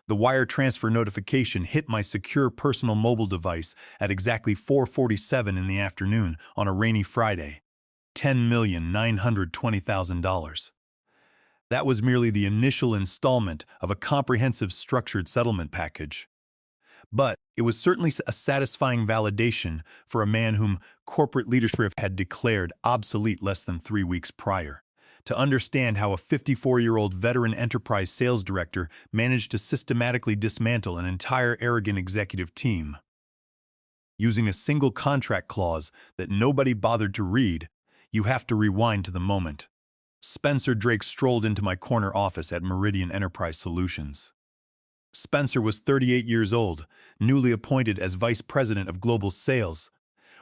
The wire transfer notification hit my secure personal mobile device at exactly 4:47 in the afternoon on a rainy Friday. $10,920,000. That was merely the initial installment of a comprehensive structured settlement package. But it was certainly a satisfying validation for a man whom corporate leadership had declared obsolete less than 3 weeks prior. To understand how a 54-year-old veteran enterprise sales director managed to systematically dismantle an entire arrogant executive team. Using a single contract clause that nobody bothered to read, you have to rewind to the moment Spencer Drake strolled into my corner office at Meridian Enterprise Solutions. Spencer was 38 years old, newly appointed as Vice President of Global Sales,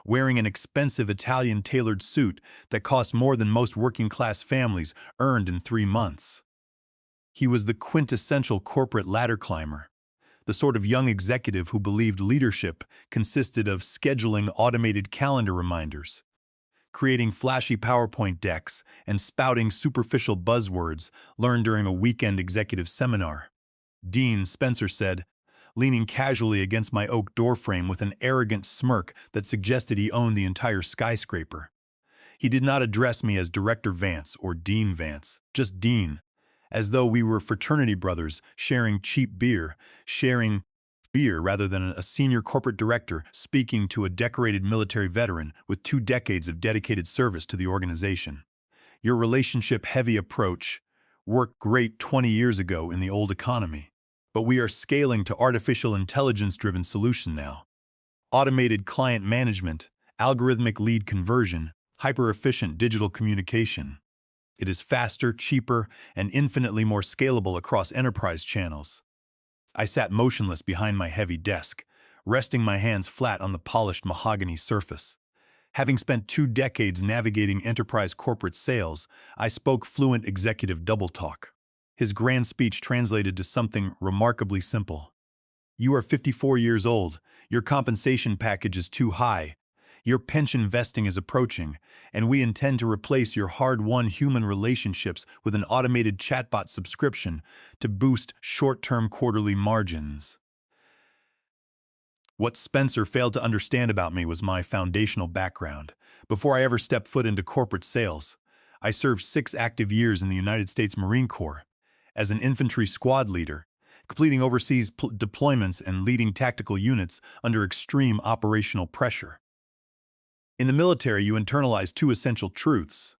wearing an expensive Italian tailored suit that cost more than most working-class families earned in 3 months. He was the quintessential corporate ladder climber, the sort of young executive who believed leadership consisted of scheduling automated calendar reminders, creating flashy PowerPoint decks, and spouting superficial buzzwords learned during a weekend executive seminar. Dean, Spencer said, leaning casually against my oak doorframe with an arrogant smirk that suggested he owned the entire skyscraper. He did not address me as Director Vance or Dean Vance, just Dean, as though we were fraternity brothers sharing cheap beer, rather than a senior corporate director speaking to a decorated military veteran with 2 decades of dedicated service to the organization. Your relationship-heavy approach worked great 20 years ago in the old economy, but we are scaling to artificial intelligence-driven solution now. Automated client management, algorithmic lead conversion, hyper-efficient digital communication. It is faster, cheaper, and infinitely more scalable across enterprise channels. I sat motionless behind my heavy desk, resting my hands flat on the polished mahogany surface. Having spent 2 decades navigating enterprise corporate sales, I spoke fluent executive double talk. His grand speech translated to something remarkably simple. You are 54 years old, your compensation package is too high, your pension vesting is approaching, and we intend to replace your hard-won human relationships with an automated chatbot subscription to boost short-term quarterly margins. What Spencer failed to understand about me was my foundational background. Before I ever stepped foot into corporate sales, I served 6 active years in the United States Marine Corps as an infantry squad leader, completing overseas deployments and leading tactical units under extreme operational pressure. In the military, you internalize 2 essential truths: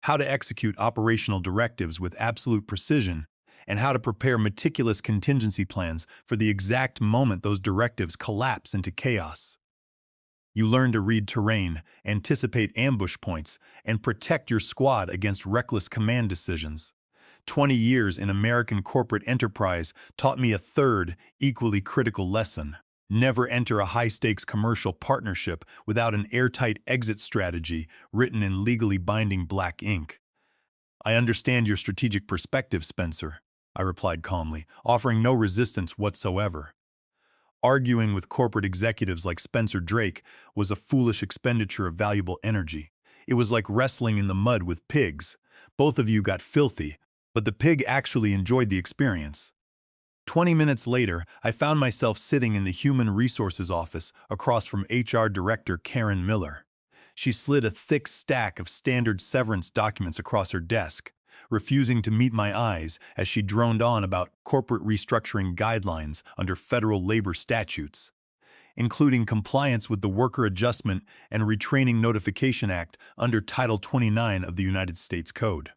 how to execute operational directives with absolute precision, and how to prepare meticulous contingency plans for the exact moment those directives collapse into chaos. You learn to read terrain, anticipate ambush points, and protect your squad against reckless command decisions. 20 years in American corporate enterprise taught me a third, equally critical lesson. Never enter a high-stakes commercial partnership without an airtight exit strategy written in legally binding black ink. I understand your strategic perspective, Spencer, I replied calmly, offering no resistance whatsoever. Arguing with corporate executives like Spencer Drake was a foolish expenditure of valuable energy. It was like wrestling in the mud with pigs. Both of you got filthy, but the pig actually enjoyed the experience. 20 minutes later, I found myself sitting in the Human Resources office across from HR Director Karen Miller. She slid a thick stack of standard severance documents across her desk, refusing to meet my eyes as she droned on about corporate restructuring guidelines under federal labor statutes, including compliance with the Worker Adjustment and Retraining Notification Act under Title 29 of the United States Code.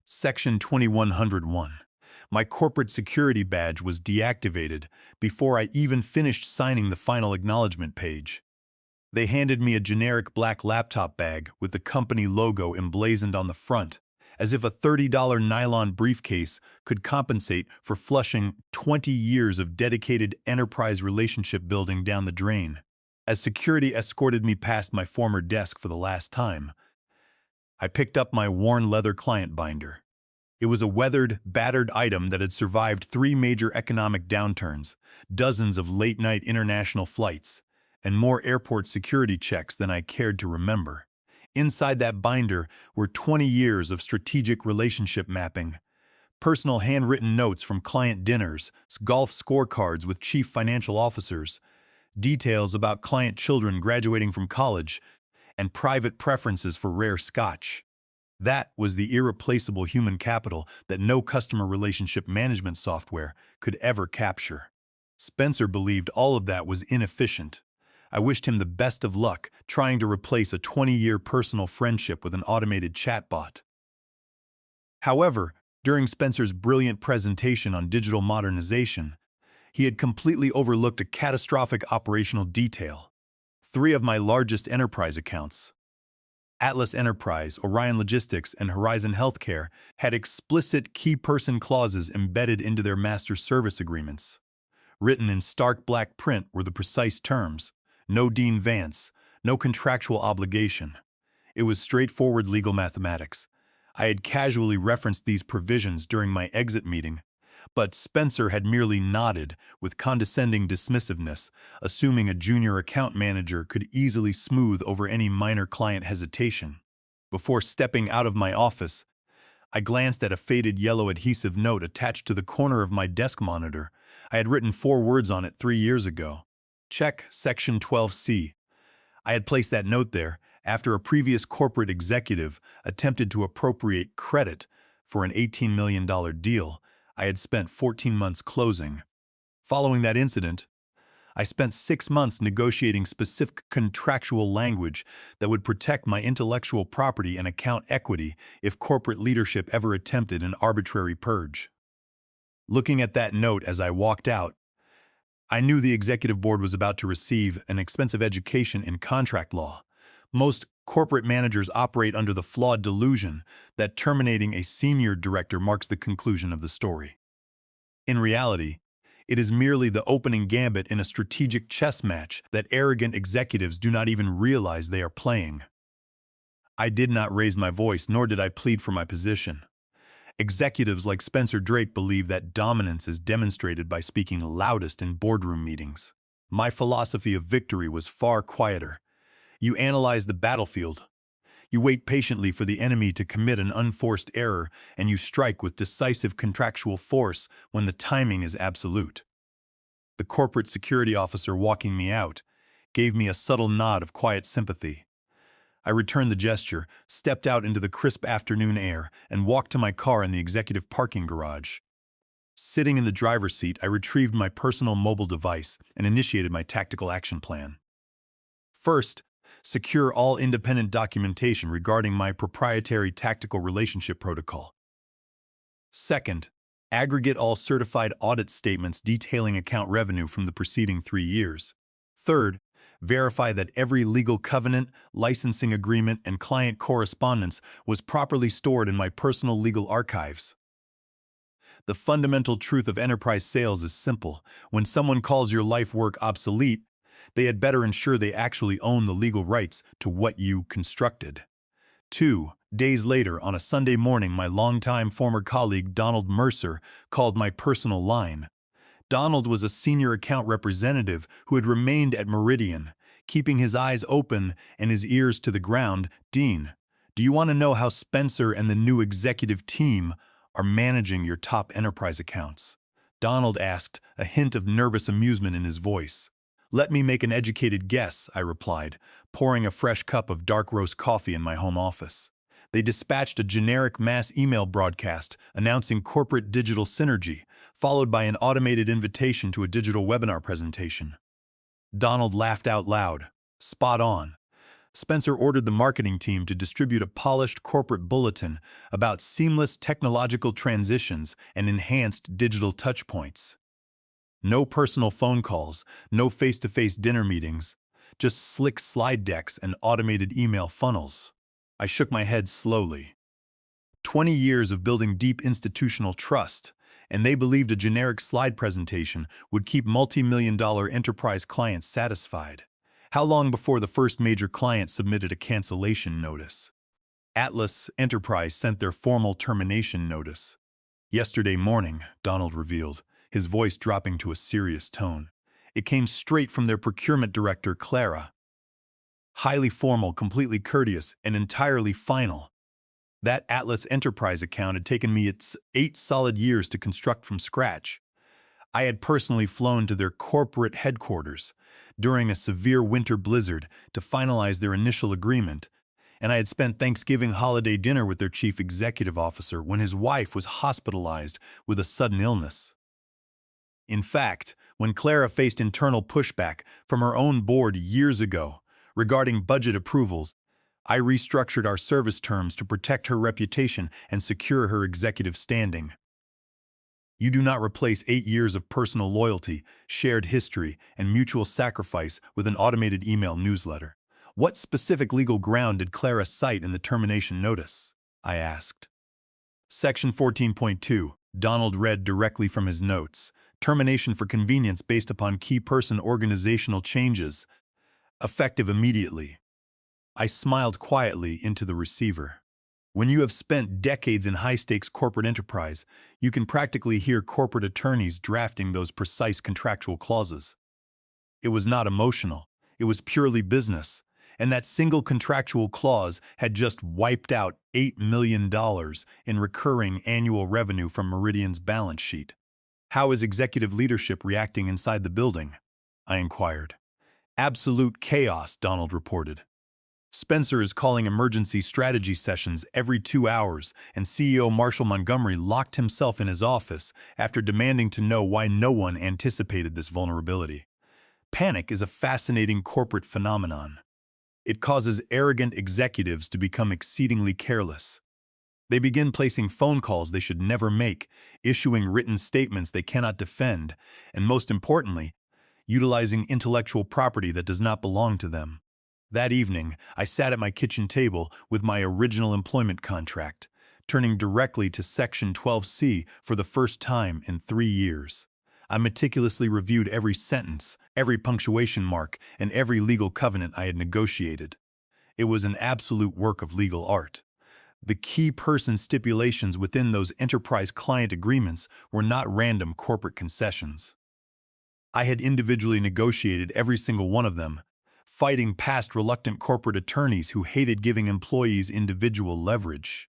Section 2101. My corporate security badge was deactivated before I even finished signing the final acknowledgement page. They handed me a generic black laptop bag with the company logo emblazoned on the front, as if a $30 nylon briefcase could compensate for flushing 20 years of dedicated enterprise relationship building down the drain. As security escorted me past my former desk for the last time, I picked up my worn leather client binder. It was a weathered, battered item that had survived 3 major economic downturns, dozens of late-night international flights, and more airport security checks than I cared to remember. Inside that binder were 20 years of strategic relationship mapping, Personal handwritten notes from client dinners, golf scorecards with chief financial officers, details about client children graduating from college, and private preferences for rare scotch. That was the irreplaceable human capital that no customer relationship management software could ever capture. Spencer believed all of that was inefficient. I wished him the best of luck trying to replace a 20-year personal friendship with an automated chatbot. However, during Spencer's brilliant presentation on digital modernization, he had completely overlooked a catastrophic operational detail. 3 of my largest enterprise accounts, Atlas Enterprise, Orion Logistics, and Horizon Healthcare, had explicit key person clauses embedded into their master service agreements. Written in stark black print were the precise terms: no Dean Vance, no contractual obligation. It was straightforward legal mathematics. I had casually referenced these provisions during my exit meeting, but Spencer had merely nodded with condescending dismissiveness, assuming a junior account manager could easily smooth over any minor client hesitation. Before stepping out of my office, I glanced at a faded yellow adhesive note attached to the corner of my desk monitor. I had written 4 words on it 3 years ago. Check Section 12C. I had placed that note there after a previous corporate executive attempted to appropriate credit for an $18 million deal I had spent 14 months closing. Following that incident, I spent 6 months negotiating specific contractual language that would protect my intellectual property and account equity if corporate leadership ever attempted an arbitrary purge. Looking at that note as I walked out, I knew the executive board was about to receive an expensive education in contract law. Most corporate managers operate under the flawed delusion that terminating a senior director marks the conclusion of the story. In reality, it is merely the opening gambit in a strategic chess match that arrogant executives do not even realize they are playing. I did not raise my voice, nor did I plead for my position. Executives like Spencer Drake believe that dominance is demonstrated by speaking loudest in boardroom meetings. My philosophy of victory was far quieter. You analyze the battlefield. You wait patiently for the enemy to commit an unforced error, and you strike with decisive contractual force when the timing is absolute. The corporate security officer walking me out gave me a subtle nod of quiet sympathy. I returned the gesture, stepped out into the crisp afternoon air, and walked to my car in the executive parking garage. Sitting in the driver's seat, I retrieved my personal mobile device and initiated my tactical action plan. First, secure all independent documentation regarding my proprietary tactical relationship protocol. Second, aggregate all certified audit statements detailing account revenue from the preceding 3 years. Third, verify that every legal covenant, licensing agreement, and client correspondence was properly stored in my personal legal archives. The fundamental truth of enterprise sales is simple. When someone calls your life work obsolete, they had better ensure they actually own the legal rights to what you constructed. 2 days later, on a Sunday morning, my longtime former colleague Donald Mercer called my personal line. Donald was a senior account representative who had remained at Meridian, keeping his eyes open and his ears to the ground. "Dean, do you want to know how Spencer and the new executive team are managing your top enterprise accounts?" Donald asked, a hint of nervous amusement in his voice. "Let me make an educated guess," I replied, pouring a fresh cup of dark roast coffee in my home office. They dispatched a generic mass email broadcast announcing corporate digital synergy, followed by an automated invitation to a digital webinar presentation. Donald laughed out loud. "Spot on." Spencer ordered the marketing team to distribute a polished corporate bulletin about seamless technological transitions and enhanced digital touchpoints. No personal phone calls, no face-to-face dinner meetings, just slick slide decks and automated email funnels. I shook my head slowly. 20 years of building deep institutional trust, and they believed a generic slide presentation would keep multi-million-dollar enterprise clients satisfied. How long before the first major client submitted a cancellation notice? Atlas Enterprise sent their formal termination notice. "Yesterday morning," Donald revealed, his voice dropping to a serious tone. "It came straight from their procurement director, Clara. Highly formal, completely courteous, and entirely final. That Atlas Enterprise account had taken me its 8 solid years to construct from scratch. I had personally flown to their corporate headquarters during a severe winter blizzard to finalize their initial agreement, and I had spent Thanksgiving holiday dinner with their chief executive officer when his wife was hospitalized with a sudden illness. In fact, when Clara faced internal pushback from her own board years ago regarding budget approvals, I restructured our service terms to protect her reputation and secure her executive standing. You do not replace 8 years of personal loyalty, shared history, and mutual sacrifice with an automated email newsletter. What specific legal ground did Clara cite in the termination notice? I asked. Section 14.2. Donald read directly from his notes. Termination for convenience based upon key person organizational changes, effective immediately. I smiled quietly into the receiver. When you have spent decades in high-stakes corporate enterprise, you can practically hear corporate attorneys drafting those precise contractual clauses. It was not emotional, it was purely business, and that single contractual clause had just wiped out $8 million in recurring annual revenue from Meridian's balance sheet. How is executive leadership reacting inside the building? I inquired. Absolute chaos, Donald reported. Spencer is calling emergency strategy sessions every 2 hours, and CEO Marshall Montgomery locked himself in his office after demanding to know why no one anticipated this vulnerability. Panic is a fascinating corporate phenomenon. It causes arrogant executives to become exceedingly careless. They begin placing phone calls they should never make, issuing written statements they cannot defend, and most importantly, utilizing intellectual property that does not belong to them. That evening, I sat at my kitchen table with my original employment contract, turning directly to Section 12C for the first time in 3 years. I meticulously reviewed every sentence, every punctuation mark, and every legal covenant I had negotiated. It was an absolute work of legal art. The key person stipulations within those enterprise client agreements were not random corporate concessions. I had individually negotiated every single one of them, fighting past reluctant corporate attorneys who hated giving employees individual leverage.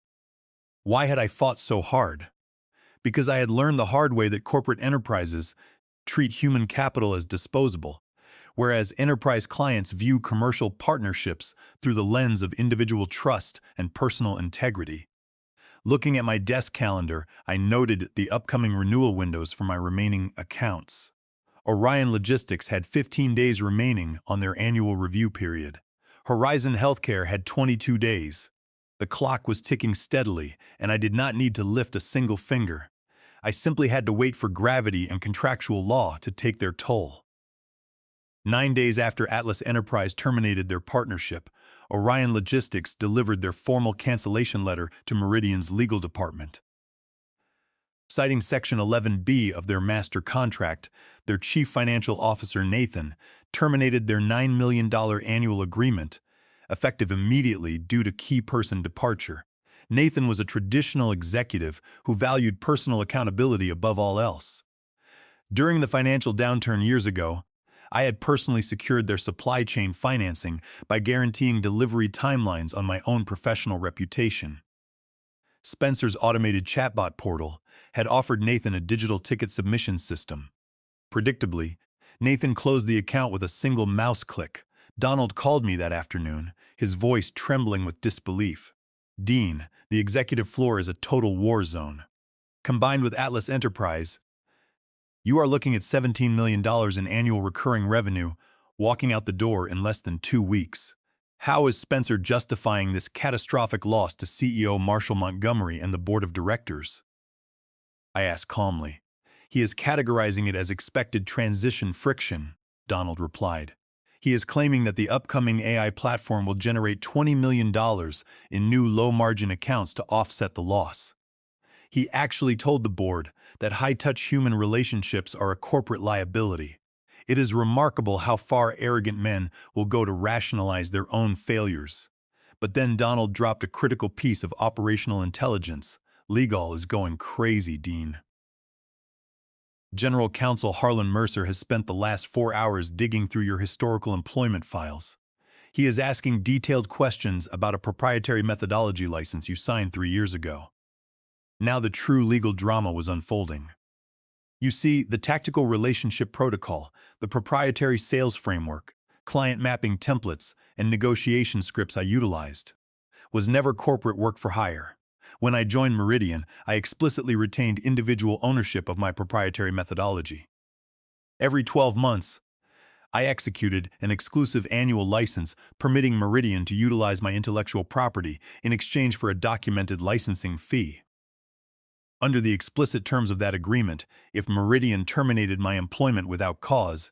Why had I fought so hard? Because I had learned the hard way that corporate enterprises treat human capital as disposable, whereas enterprise clients view commercial partnerships through the lens of individual trust and personal integrity. Looking at my desk calendar, I noted the upcoming renewal windows for my remaining accounts. Orion Logistics had 15 days remaining on their annual review period. Horizon Healthcare had 22 days. The clock was ticking steadily, and I did not need to lift a single finger. I simply had to wait for gravity and contractual law to take their toll. 9 days after Atlas Enterprise terminated their partnership, Orion Logistics delivered their formal cancellation letter to Meridian's legal department. Citing Section 11B of their master contract, their chief financial officer, Nathan, terminated their $9 million annual agreement, effective immediately due to key person departure. Nathan was a traditional executive who valued personal accountability above all else. During the financial downturn years ago, I had personally secured their supply chain financing by guaranteeing delivery timelines on my own professional reputation. Spencer's automated chatbot portal had offered Nathan a digital ticket submission system. Predictably, Nathan closed the account with a single mouse click. Donald called me that afternoon, his voice trembling with disbelief. "Dean, the executive floor is a total war zone. Combined with Atlas Enterprise, you are looking at $17 million in annual recurring revenue, walking out the door in less than 2 weeks. How is Spencer justifying this catastrophic loss to CEO Marshall Montgomery and the board of directors?" I asked calmly. "He is categorizing it as expected transition friction," Donald replied. "He is claiming that the upcoming AI platform will generate $20 million in new low-margin accounts to offset the loss. He actually told the board that high-touch human relationships are a corporate liability. It is remarkable how far arrogant men will go to rationalize their own failures." But then Donald dropped a critical piece of operational intelligence. "Legal is going crazy, Dean. General Counsel Harlan Mercer has spent the last 4 hours digging through your historical employment files. He is asking detailed questions about a proprietary methodology license you signed 3 years ago. Now the true legal drama was unfolding. You see, the tactical relationship protocol, the proprietary sales framework, client mapping templates, and negotiation scripts I utilized was never corporate work for hire. When I joined Meridian, I explicitly retained individual ownership of my proprietary methodology. Every 12 months, I executed an exclusive annual license permitting Meridian to utilize my intellectual property in exchange for a documented licensing fee. Under the explicit terms of that agreement, if Meridian terminated my employment without cause,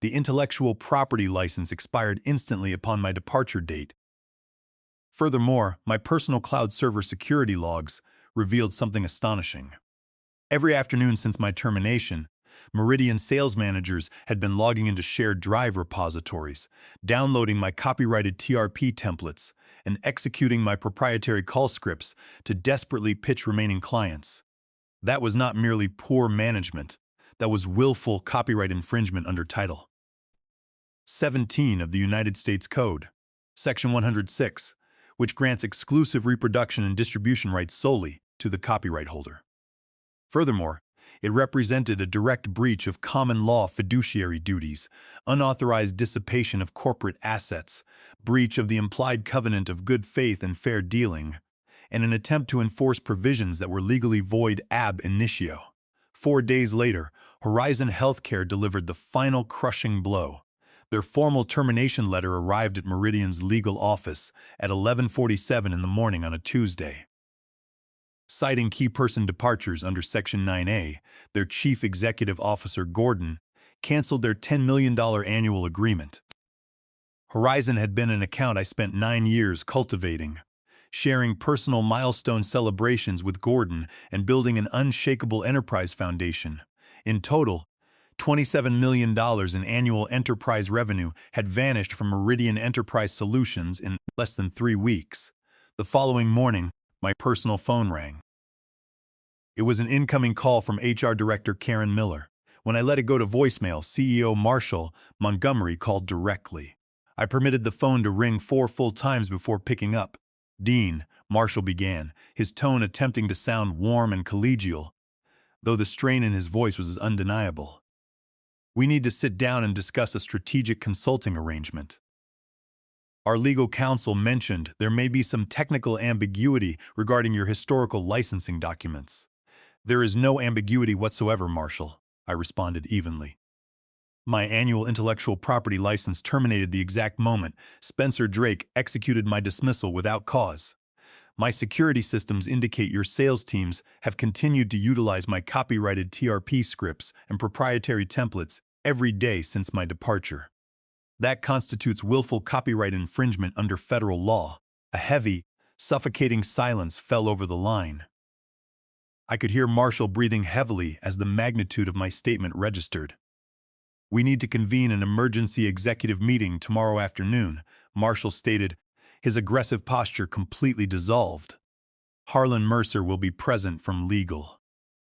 the intellectual property license expired instantly upon my departure date. Furthermore, my personal cloud server security logs revealed something astonishing. Every afternoon since my termination, Meridian sales managers had been logging into shared drive repositories, downloading my copyrighted TRP templates, and executing my proprietary call scripts to desperately pitch remaining clients. That was not merely poor management, that was willful copyright infringement under Title 17 of the United States Code, Section 106, which grants exclusive reproduction and distribution rights solely to the copyright holder. Furthermore, it represented a direct breach of common law fiduciary duties, unauthorized dissipation of corporate assets, breach of the implied covenant of good faith and fair dealing, and an attempt to enforce provisions that were legally void ab initio. 4 days later, Horizon Healthcare delivered the final crushing blow. Their formal termination letter arrived at Meridian's legal office at 11:47 in the morning on a Tuesday. Citing key person departures under Section 9A, their chief executive officer, Gordon, canceled their $10 million annual agreement. Horizon had been an account I spent 9 years cultivating, sharing personal milestone celebrations with Gordon and building an unshakable enterprise foundation. In total, $27 million in annual enterprise revenue had vanished from Meridian Enterprise Solutions in less than 3 weeks. The following morning, my personal phone rang. It was an incoming call from HR Director Karen Miller. When I let it go to voicemail, CEO Marshall Montgomery called directly. I permitted the phone to ring 4 full times before picking up. "Dean," Marshall began, his tone attempting to sound warm and collegial, though the strain in his voice was undeniable. "We need to sit down and discuss a strategic consulting arrangement. Our legal counsel mentioned there may be some technical ambiguity regarding your historical licensing documents." "There is no ambiguity whatsoever, Marshall," I responded evenly. "My annual intellectual property license terminated the exact moment Spencer Drake executed my dismissal without cause. My security systems indicate your sales teams have continued to utilize my copyrighted TRP scripts and proprietary templates every day since my departure. That constitutes willful copyright infringement under federal law." A heavy, suffocating silence fell over the line. I could hear Marshall breathing heavily as the magnitude of my statement registered. "We need to convene an emergency executive meeting tomorrow afternoon," Marshall stated, his aggressive posture completely dissolved. "Harlan Mercer will be present from legal."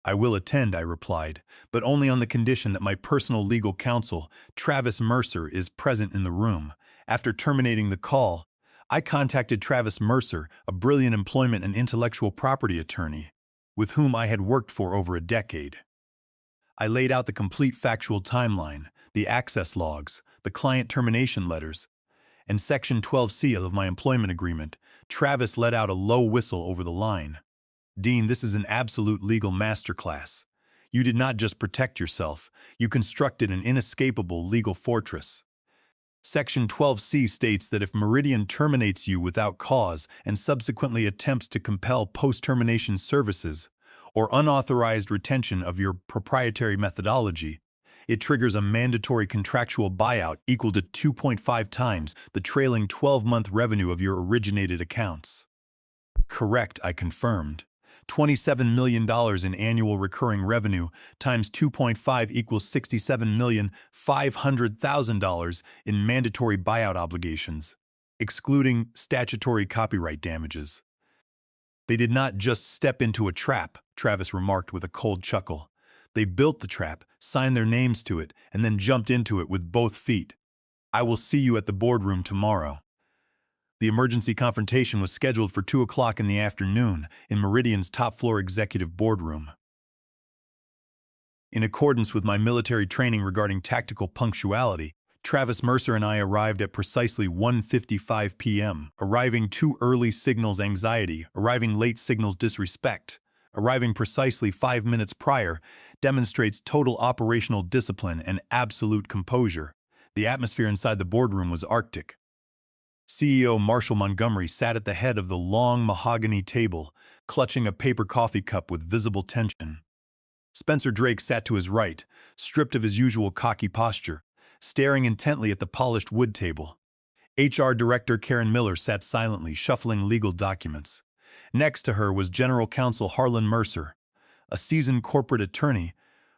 "I will attend," I replied, "but only on the condition that my personal legal counsel, Travis Mercer, is present in the room." After terminating the call, I contacted Travis Mercer, a brilliant employment and intellectual property attorney, with whom I had worked for over a decade. I laid out the complete factual timeline, the access logs, the client termination letters, and Section 12C of my employment agreement. Travis let out a low whistle over the line. "Dean, this is an absolute legal masterclass. You did not just protect yourself, you constructed an inescapable legal fortress. Section 12C states that if Meridian terminates you without cause and subsequently attempts to compel post-termination services or unauthorized retention of your proprietary methodology, it triggers a mandatory contractual buyout equal to 2.5 times the trailing 12-month revenue of your originated accounts." "Correct," I confirmed. $27 million in annual recurring revenue times 2.5 equals $67,500,000 in mandatory buyout obligations, excluding statutory copyright damages. "They did not just step into a trap," Travis remarked with a cold chuckle. "They built the trap, signed their names to it, and then jumped into it with both feet. I will see you at the boardroom tomorrow." The emergency confrontation was scheduled for 2 o'clock in the afternoon in Meridian's top-floor executive boardroom. In accordance with my military training regarding tactical punctuality, Travis Mercer and I arrived at precisely 1:55 p.m. Arriving too early signals anxiety, arriving late signals disrespect. Arriving precisely 5 minutes prior demonstrates total operational discipline and absolute composure. The atmosphere inside the boardroom was arctic. CEO Marshall Montgomery sat at the head of the long mahogany table, clutching a paper coffee cup with visible tension. Spencer Drake sat to his right, stripped of his usual cocky posture, staring intently at the polished wood table. HR Director Karen Miller sat silently, shuffling legal documents. Next to her was General Counsel Harlan Mercer, a seasoned corporate attorney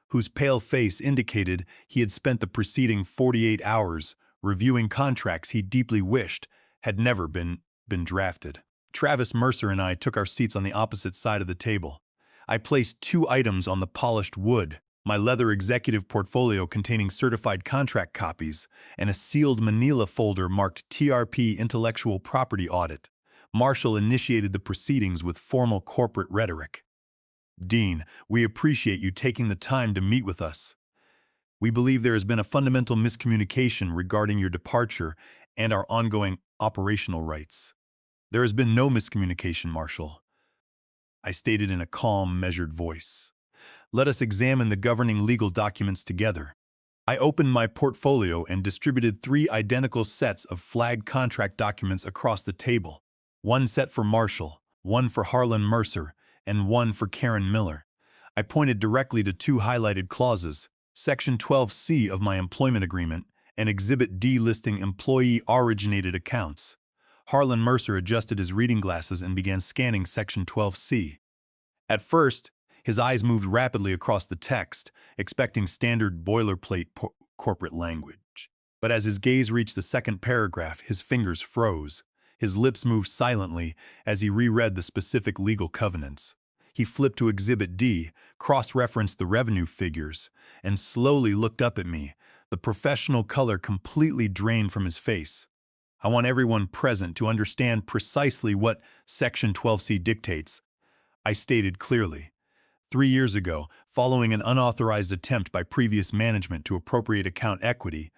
whose pale face indicated he had spent the preceding 48 hours reviewing contracts he deeply wished had never been drafted. Travis Mercer and I took our seats on the opposite side of the table. I placed 2 items on the polished wood, my leather executive portfolio containing certified contract copies, and a sealed manila folder marked TRP Intellectual Property Audit. Marshall initiated the proceedings with formal corporate rhetoric. Dean, we appreciate you taking the time to meet with us. We believe there has been a fundamental miscommunication regarding your departure and our ongoing operational rights. There has been no miscommunication, Marshall, I stated in a calm, measured voice. Let us examine the governing legal documents together. I opened my portfolio and distributed 3 identical sets of flagged contract documents across the table. 1 set for Marshall, 1 for Harlan Mercer, and 1 for Karen Miller. I pointed directly to 2 highlighted clauses, Section 12C of my employment agreement and Exhibit D listing employee-originated accounts. Harlan Mercer adjusted his reading glasses and began scanning Section 12C. At first, his eyes moved rapidly across the text, expecting standard boilerplate corporate language. But as his gaze reached the second paragraph, his fingers froze. His lips moved silently as he reread the specific legal covenants. He flipped to Exhibit D, cross-referenced the revenue figures, and slowly looked up at me, the professional color completely drained from his face. I want everyone present to understand precisely what Section 12C dictates, I stated clearly. 3 years ago, following an unauthorized attempt by previous management to appropriate account equity,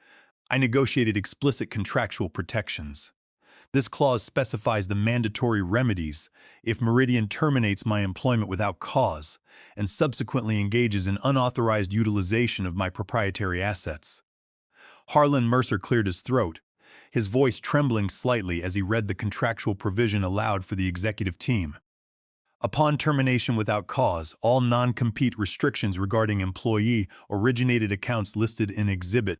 I negotiated explicit contractual protections. This clause specifies the mandatory remedies if Meridian terminates my employment without cause and subsequently engages in unauthorized utilization of my proprietary assets. Harlan Mercer cleared his throat, his voice trembling slightly as he read the contractual provision aloud for the executive team. Upon termination without cause, all non-compete restrictions regarding employee-originated accounts listed in Exhibit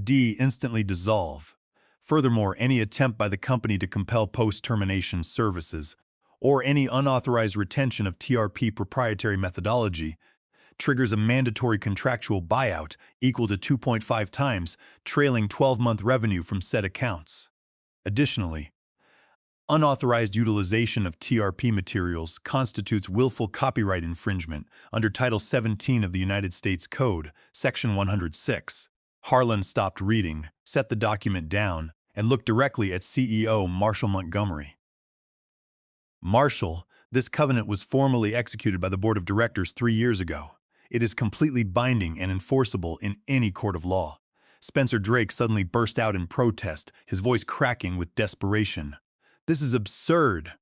D instantly dissolve. Furthermore, any attempt by the company to compel post-termination services or any unauthorized retention of TRP proprietary methodology triggers a mandatory contractual buyout equal to 2.5 times trailing 12-month revenue from said accounts. Additionally, unauthorized utilization of TRP materials constitutes willful copyright infringement under Title 17 of the United States Code, Section 106. Harlan stopped reading, set the document down, and looked directly at CEO Marshall Montgomery. Marshall, this covenant was formally executed by the Board of Directors 3 years ago. It is completely binding and enforceable in any court of law. Spencer Drake suddenly burst out in protest, his voice cracking with desperation. This is absurd.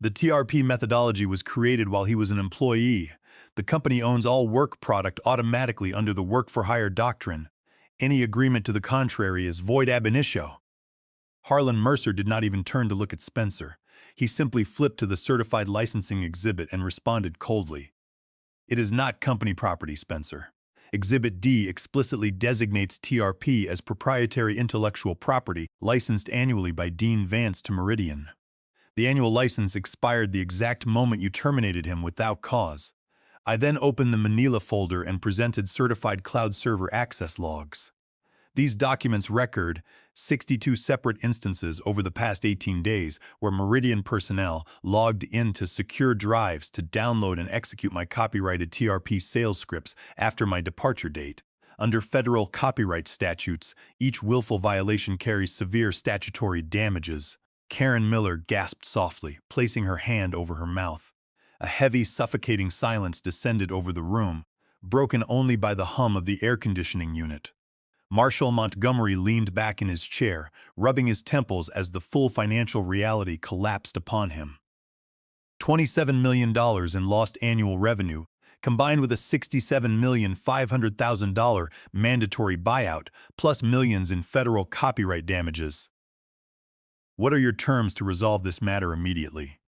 The TRP methodology was created while he was an employee. The company owns all work product automatically under the work-for-hire doctrine. Any agreement to the contrary is void ab initio. Harlan Mercer did not even turn to look at Spencer. He simply flipped to the certified licensing exhibit and responded coldly. It is not company property, Spencer. Exhibit D explicitly designates TRP as proprietary intellectual property licensed annually by Dean Vance to Meridian. The annual license expired the exact moment you terminated him without cause. I then opened the Manila folder and presented certified cloud server access logs. These documents record 62 separate instances over the past 18 days where Meridian personnel logged into secure drives to download and execute my copyrighted TRP sales scripts after my departure date. Under federal copyright statutes, each willful violation carries severe statutory damages. Karen Miller gasped softly, placing her hand over her mouth. A heavy, suffocating silence descended over the room, broken only by the hum of the air conditioning unit. Marshall Montgomery leaned back in his chair, rubbing his temples as the full financial reality collapsed upon him. $27 million in lost annual revenue, combined with a $67,500,000 mandatory buyout, plus millions in federal copyright damages. "What are your terms to resolve this matter immediately?"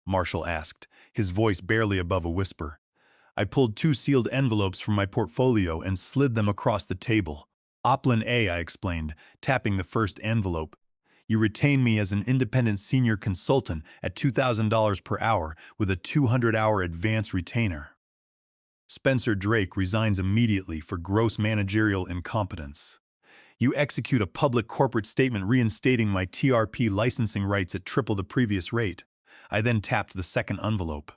Marshall asked, his voice barely above a whisper. I pulled 2 sealed envelopes from my portfolio and slid them across the table. "Oplin A," I explained, tapping the first envelope. "You retain me as an independent senior consultant at $2,000 per hour with a 200-hour advance retainer. Spencer Drake resigns immediately for gross managerial incompetence. You execute a public corporate statement reinstating my TRP licensing rights at triple the previous rate." I then tapped the second envelope.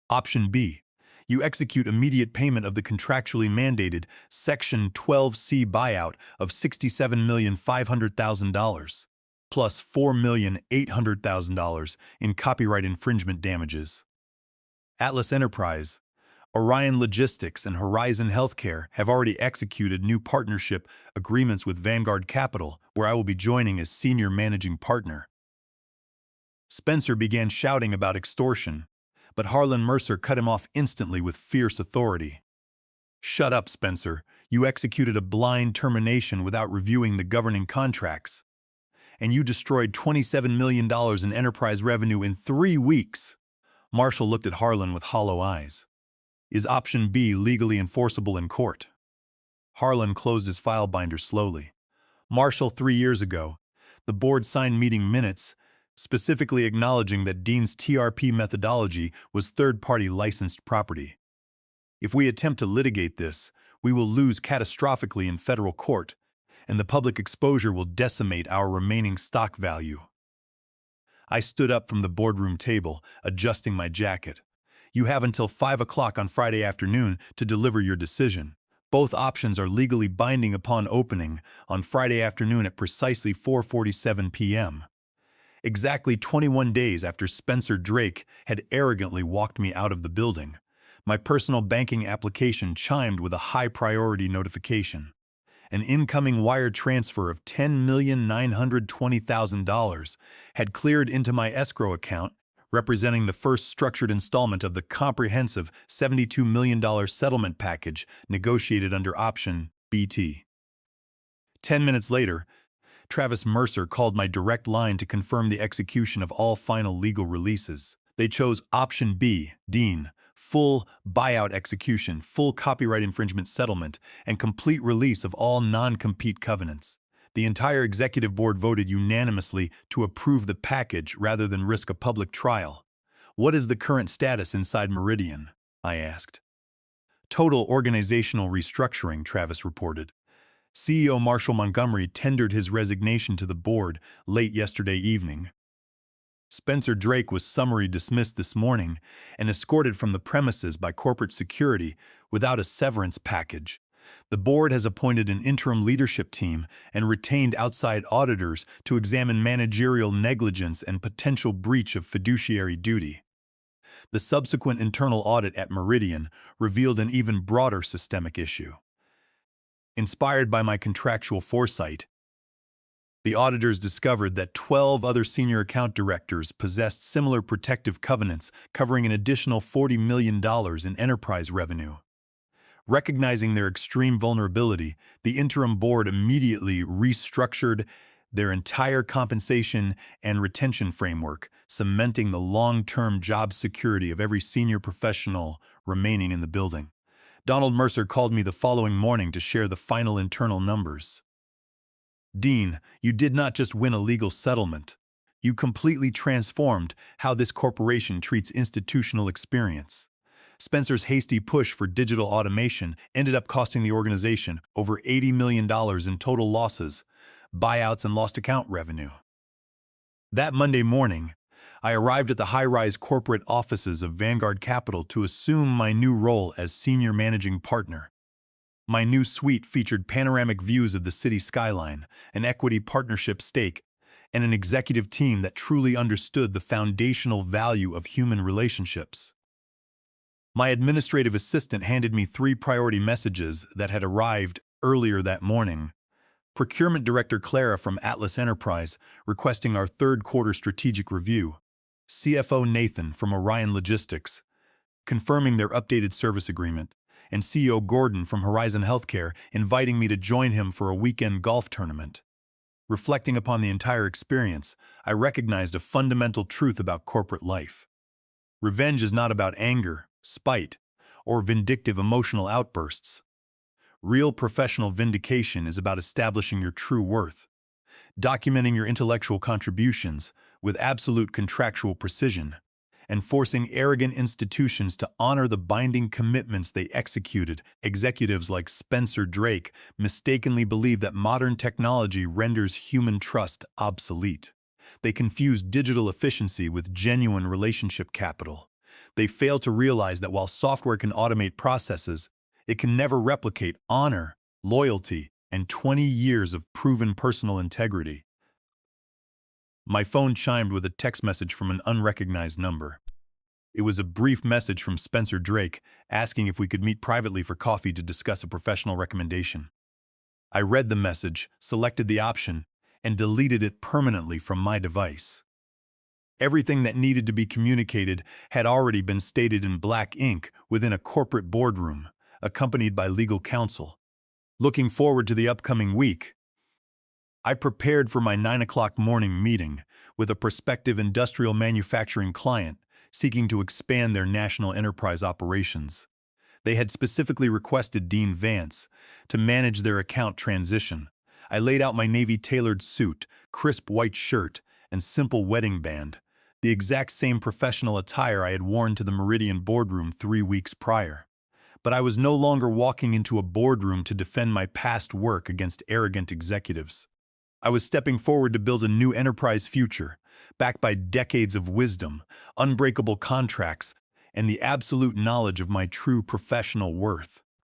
Option B. You execute immediate payment of the contractually mandated Section 12C buyout of $67,500,000, plus $4,800,000 in copyright infringement damages. Atlas Enterprise, Orion Logistics, and Horizon Healthcare have already executed new partnership agreements with Vanguard Capital, where I will be joining as senior managing partner. Spencer began shouting about extortion, but Harlan Mercer cut him off instantly with fierce authority. "Shut up, Spencer. You executed a blind termination without reviewing the governing contracts. And you destroyed $27 million in enterprise revenue in 3 weeks." Marshall looked at Harlan with hollow eyes. "Is option B legally enforceable in court?" Harlan closed his file binder slowly. "Marshall, 3 years ago, the board signed meeting minutes specifically acknowledging that Dean's TRP methodology was third-party licensed property. If we attempt to litigate this, we will lose catastrophically in federal court, and the public exposure will decimate our remaining stock value." I stood up from the boardroom table, adjusting my jacket. "You have until 5 o'clock on Friday afternoon to deliver your decision. Both options are legally binding upon opening on Friday afternoon at precisely 4:47 p.m. Exactly 21 days after Spencer Drake had arrogantly walked me out of the building, my personal banking application chimed with a high-priority notification. An incoming wire transfer of $10,920,000 had cleared into my escrow account, representing the first structured installment of the comprehensive $72 million settlement package negotiated under option BT. 10 minutes later, Travis Mercer called my direct line to confirm the execution of all final legal releases. They chose option B, Dean, full buyout execution, full copyright infringement settlement, and complete release of all non-compete covenants. The entire executive board voted unanimously to approve the package rather than risk a public trial. "What is the current status inside Meridian?" I asked. "Total organizational restructuring," Travis reported. CEO Marshall Montgomery tendered his resignation to the board late yesterday evening. Spencer Drake was summarily dismissed this morning and escorted from the premises by corporate security without a severance package. The board has appointed an interim leadership team and retained outside auditors to examine managerial negligence and potential breach of fiduciary duty. The subsequent internal audit at Meridian revealed an even broader systemic issue. Inspired by my contractual foresight, the auditors discovered that 12 other senior account directors possessed similar protective covenants covering an additional $40 million in enterprise revenue. Recognizing their extreme vulnerability, the interim board immediately restructured their entire compensation and retention framework, cementing the long-term job security of every senior professional remaining in the building. Donald Mercer called me the following morning to share the final internal numbers. "Dean, you did not just win a legal settlement. You completely transformed how this corporation treats institutional experience. Spencer's hasty push for digital automation ended up costing the organization over $80 million in total losses, buyouts, and lost account revenue." That Monday morning, I arrived at the high-rise corporate offices of Vanguard Capital to assume my new role as senior managing partner. My new suite featured panoramic views of the city skyline, an equity partnership stake, and an executive team that truly understood the foundational value of human relationships. My administrative assistant handed me 3 priority messages that had arrived earlier that morning. Procurement Director Clara from Atlas Enterprise requesting our third-quarter strategic review. CFO Nathan from Orion Logistics confirming their updated service agreement. And CEO Gordon from Horizon Healthcare inviting me to join him for a weekend golf tournament. Reflecting upon the entire experience, I recognized a fundamental truth about corporate life. Revenge is not about anger, spite, or vindictive emotional outbursts. Real professional vindication is about establishing your true worth, documenting your intellectual contributions with absolute contractual precision, and forcing arrogant institutions to honor the binding commitments they executed. Executives like Spencer Drake mistakenly believe that modern technology renders human trust obsolete. They confuse digital efficiency with genuine relationship capital. They fail to realize that while software can automate processes, it can never replicate honor, loyalty, and 20 years of proven personal integrity. My phone chimed with a text message from an unrecognized number. It was a brief message from Spencer Drake asking if we could meet privately for coffee to discuss a professional recommendation. I read the message, selected the option, and deleted it permanently from my device. Everything that needed to be communicated had already been stated in black ink within a corporate boardroom, accompanied by legal counsel. Looking forward to the upcoming week, I prepared for my 9 o'clock morning meeting with a prospective industrial manufacturing client seeking to expand their national enterprise operations. They had specifically requested Dean Vance to manage their account transition. I laid out my navy-tailored suit, crisp white shirt, and simple wedding band, the exact same professional attire I had worn to the Meridian boardroom 3 weeks prior. But I was no longer walking into a boardroom to defend my past work against arrogant executives. I was stepping forward to build a new enterprise future, backed by decades of wisdom, unbreakable contracts, and the absolute knowledge of my true professional worth.